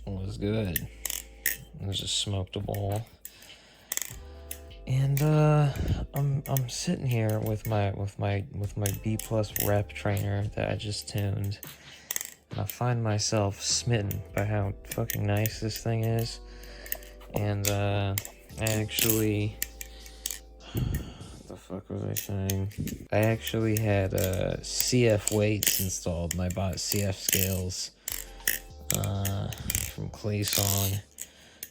was good. I just smoked a bowl. And I'm sitting here with my B plus rep trainer that I just tuned, and I find myself smitten by how fucking nice this thing is. And I actually, what the fuck was I saying? I actually had CF weights installed, and I bought CF scales from Claysong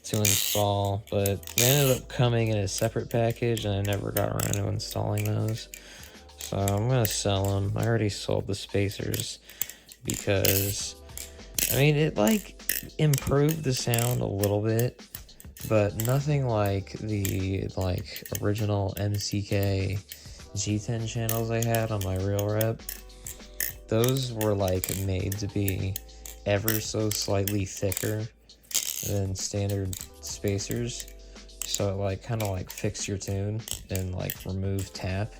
to install, but they ended up coming in a separate package, and I never got around to installing those. So I'm gonna sell them. I already sold the spacers because, I mean, it like improved the sound a little bit, but nothing like the original MCK G10 channels I had on my real rep. Those were like made to be ever so slightly thicker than standard spacers, so it like kind of like fix your tune and like remove tap.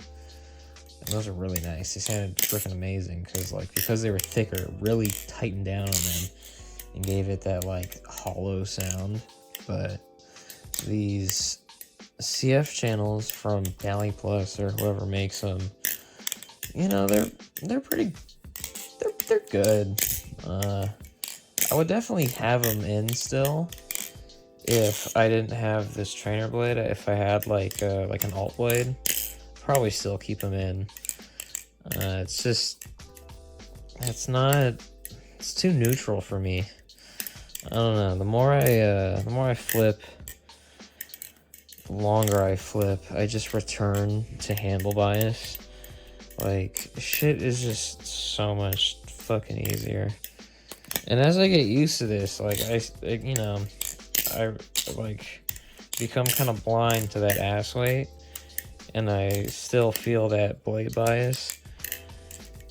And those are really nice. They sounded freaking amazing because they were thicker, it really tightened down on them and gave it that like hollow sound. But these CF channels from Bally Plus or whoever makes them, you know, they're pretty, they're good. I would definitely have them in still if I didn't have this trainer blade. If I had like an alt blade, probably still keep them in. It's just, it's too neutral for me. I don't know. The more I flip, the longer I flip, I just return to handle bias. Like, shit is just so much fucking easier. And as I get used to this, like, I like become kind of blind to that ass weight, and I still feel that blade bias.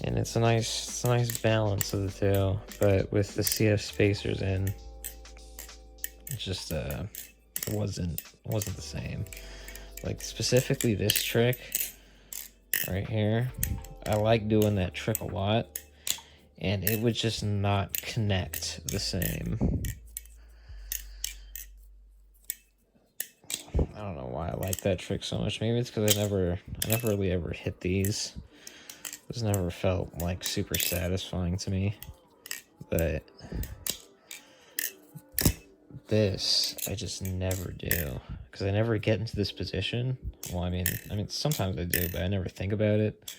And it's a nice balance of the two. But with the CF spacers in, it just it wasn't the same. Like, specifically this trick right here, I like doing that trick a lot, and it would just not connect the same. I don't know why I like that trick so much. Maybe it's because I never really ever hit these. This never felt like super satisfying to me. But this I just never do, because I never get into this position. Well, I mean sometimes I do, but I never think about it.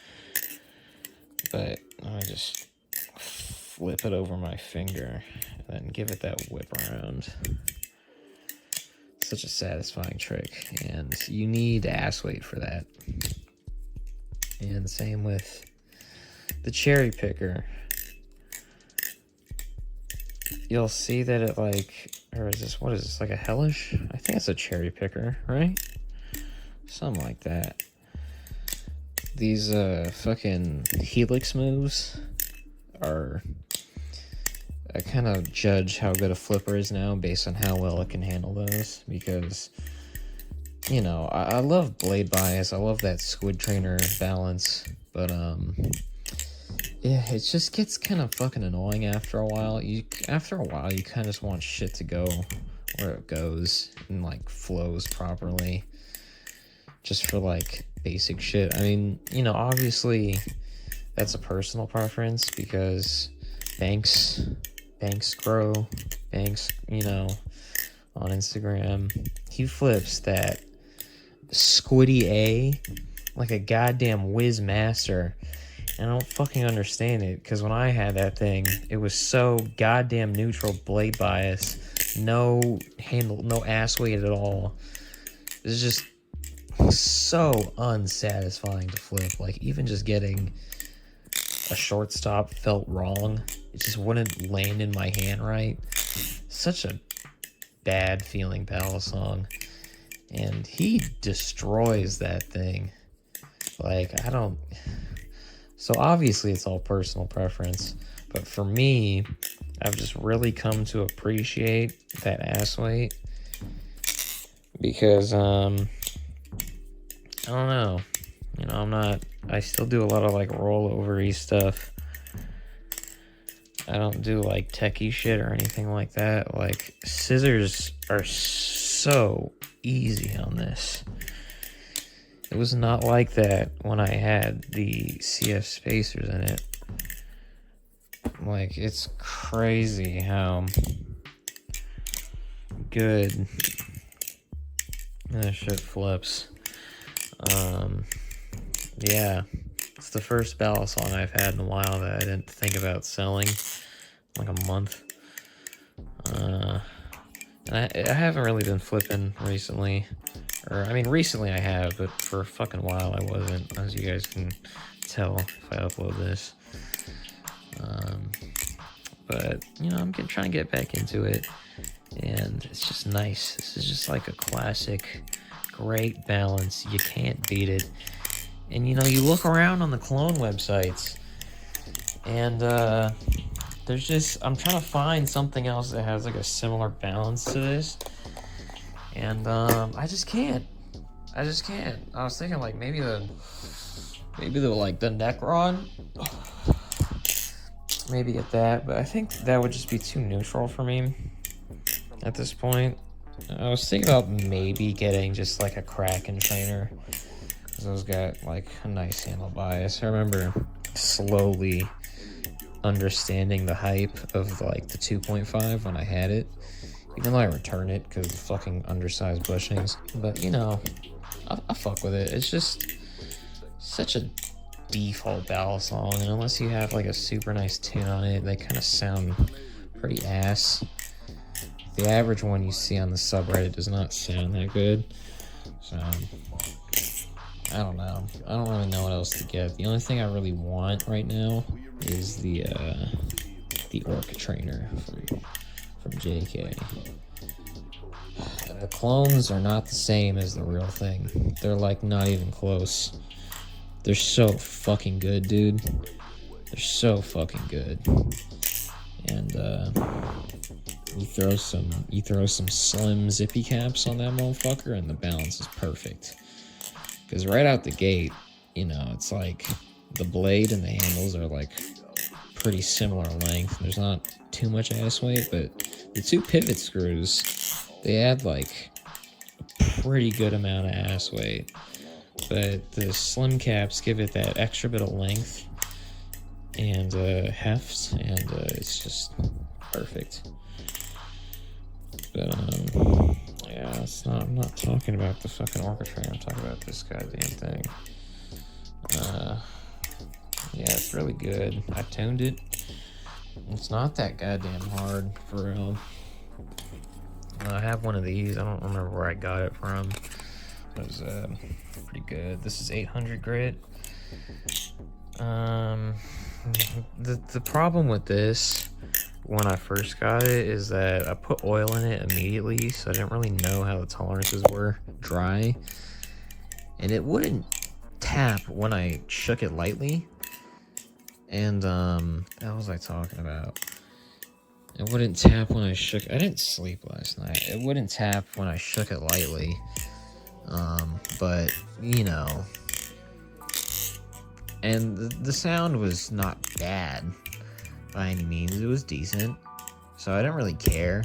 But I just flip it over my finger and then give it that whip around. Such a satisfying trick, and you need ass weight for that. And same with the cherry picker. You'll see that it like, or is this, what is this, like a hellish? I think it's a cherry picker, right? Something like that. These fucking helix moves are, I kind of judge how good a flipper is now based on how well it can handle those, because, you know, I love blade bias, I love that squid trainer balance, but yeah, it just gets kind of fucking annoying after a while. After a while, you kind of just want shit to go where it goes and like flows properly, just for like basic shit. I mean, you know, obviously that's a personal preference, because Banks, you know, on Instagram, he flips that Squiddy A like a goddamn whiz master. And I don't fucking understand it, because when I had that thing, it was so goddamn neutral blade bias, no handle, no ass weight at all. It's just so unsatisfying to flip. Like, even just getting a shortstop felt wrong. It just wouldn't land in my hand right. Such a bad feeling Bala song. And he destroys that thing. Like, I don't... So obviously it's all personal preference, but for me, I've just really come to appreciate that ass weight, because I don't know, you know, I still do a lot of like rollover-y stuff. I don't do like techie shit or anything like that. Like, scissors are so easy on this. It was not like that when I had the CF spacers in it. Like, it's crazy how good that shit flips. Yeah, it's the first battle song I've had in a while that I didn't think about selling, like a month. And I haven't really been flipping recently. Or, I mean, recently I have, but for a fucking while I wasn't, as you guys can tell if I upload this. But, you know, I'm trying to get back into it, and it's just nice. This is just like a classic, great balance. You can't beat it. And, you know, you look around on the clone websites, and there's just, I'm trying to find something else that has like a similar balance to this, and I just can't. I was thinking like maybe the like the neck rod, maybe get that, but I think that would just be too neutral for me at this point. I was thinking about maybe getting just like a Kraken trainer, because those got like a nice handle bias. I remember slowly understanding the hype of like the 2.5 when I had it, even though I returned it because of the fucking undersized bushings. But you know, I fuck with it. It's just such a default battle song, and unless you have like a super nice tune on it, they kind of sound pretty ass. The average one you see on the subreddit does not sound that good, so I don't know. I don't really know what else to get. The only thing I really want right now is the Orca trainer from JK. The clones are not the same as the real thing. They're like not even close. They're so fucking good, dude. They're so fucking good. And you throw some slim zippy caps on that motherfucker, and the balance is perfect. Because right out the gate, you know, it's like the blade and the handles are like pretty similar length. There's not too much ass weight, but the two pivot screws, they add like a pretty good amount of ass weight. But the slim caps give it that extra bit of length and heft, and it's just perfect. But yeah, I'm not talking about the fucking Orca trainer. I'm talking about this goddamn thing. Yeah, it's really good. I tuned it. It's not that goddamn hard, for real. I have one of these. I don't remember where I got it from. It was pretty good. This is 800 grit. The problem with this when I first got it is that I put oil in it immediately, so I didn't really know how the tolerances were dry, and it wouldn't tap when I shook it lightly. And what was I talking about? It wouldn't tap when I shook. I didn't sleep last night. It wouldn't tap when I shook it lightly. But you know, and the sound was not bad by any means. It was decent, so I didn't really care.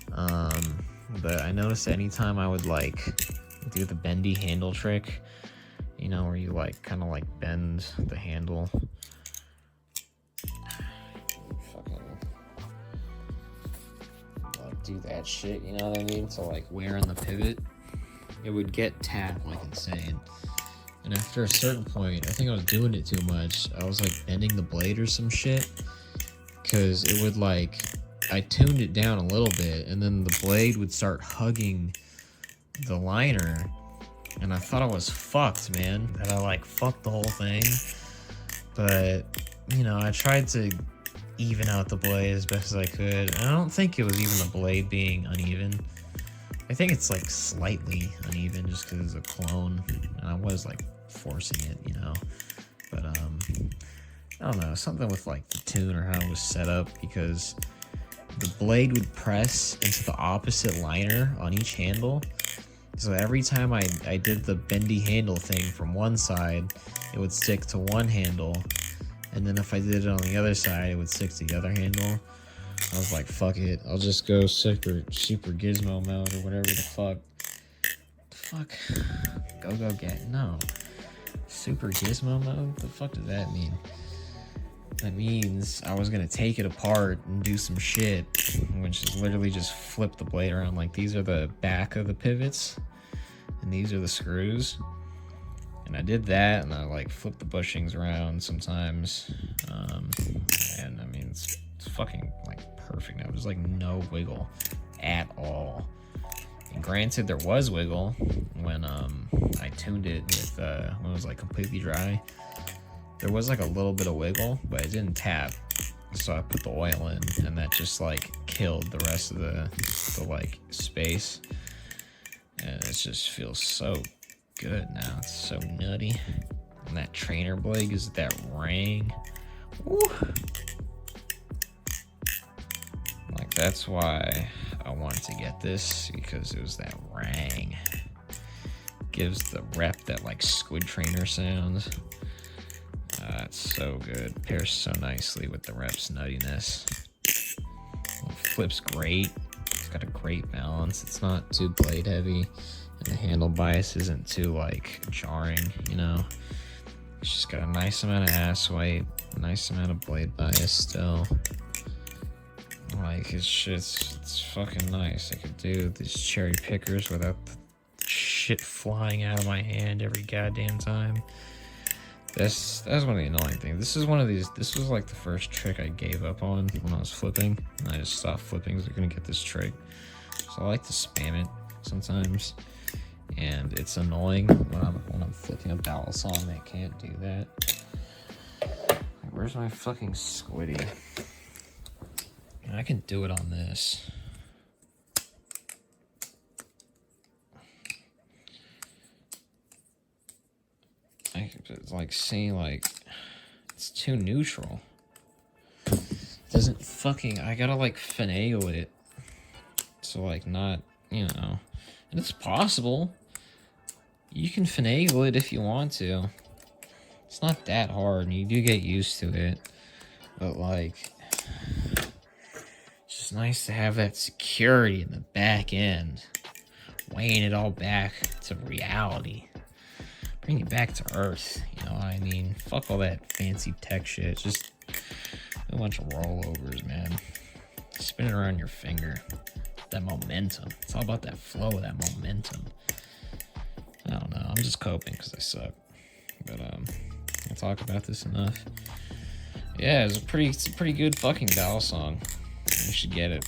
But I noticed anytime I would like do the bendy handle trick, you know, where you like kind of like bend the handle, fucking like do that shit, you know what I mean, to like wear on the pivot, it would get tapped like insane. And after a certain point, I think I was doing it too much. I was like bending the blade or some shit, because it would like, I tuned it down a little bit, and then the blade would start hugging the liner, and I thought I was fucked, man. That I like fucked the whole thing. But you know, I tried to even out the blade as best as I could. And I don't think it was even the blade being uneven. I think it's like slightly uneven just because it's a clone, and I was like forcing it, you know. But I don't know, something with like the tune or how it was set up, because the blade would press into the opposite liner on each handle. So every time I did the bendy handle thing from one side, it would stick to one handle, And then if I did it on the other side, it would stick to the other handle. I was like, fuck it. I'll just go super gizmo mode or whatever the fuck. Go get. No. Super gizmo mode? What the fuck does that mean? That means I was gonna take it apart and do some shit, which is literally just flip the blade around. Like, these are the back of the pivots, and these are the screws. And I did that, and I like flipped the bushings around sometimes. And I mean, it's fucking like perfect now. There's like no wiggle at all. And granted, there was wiggle when I tuned it with when it was like completely dry. There was like a little bit of wiggle, but it didn't tap. So I put the oil in, and that just like killed the rest of the like space. And it just feels so good now. It's so nutty. And that trainer blade is that ring. Woo. Like, that's why I wanted to get this, because it was that ring. Gives the rep that like squid trainer sounds. It's so good. Pairs so nicely with the rep's nuttiness. Flips great. It's got a great balance. It's not too blade heavy, and the handle bias isn't too like jarring, you know. It's just got a nice amount of ass weight, a nice amount of blade bias still. Like, it's fucking nice. I could do these cherry pickers without the shit flying out of my hand every goddamn time. That's one of the annoying things. This was like the first trick I gave up on when I was flipping. And I just stopped flipping because I couldn't get this trick. So I like to spam it sometimes. And it's annoying when I'm flipping a battle song that can't do that. Like, where's my fucking squiddy? I can do it on this. It's like saying like it's too neutral. It doesn't fucking. I gotta like finagle it. So like not, you know, and it's possible. You can finagle it if you want to. It's not that hard, and you do get used to it. But like, it's just nice to have that security in the back end, weighing it all back to reality. Bring it back to earth, you know what I mean? Fuck all that fancy tech shit. Just a bunch of rollovers, man. Spin it around your finger. That momentum. It's all about that flow, that momentum. I don't know. I'm just coping because I suck. But I talk about this enough. Yeah, it's a pretty good fucking battle song. You should get it.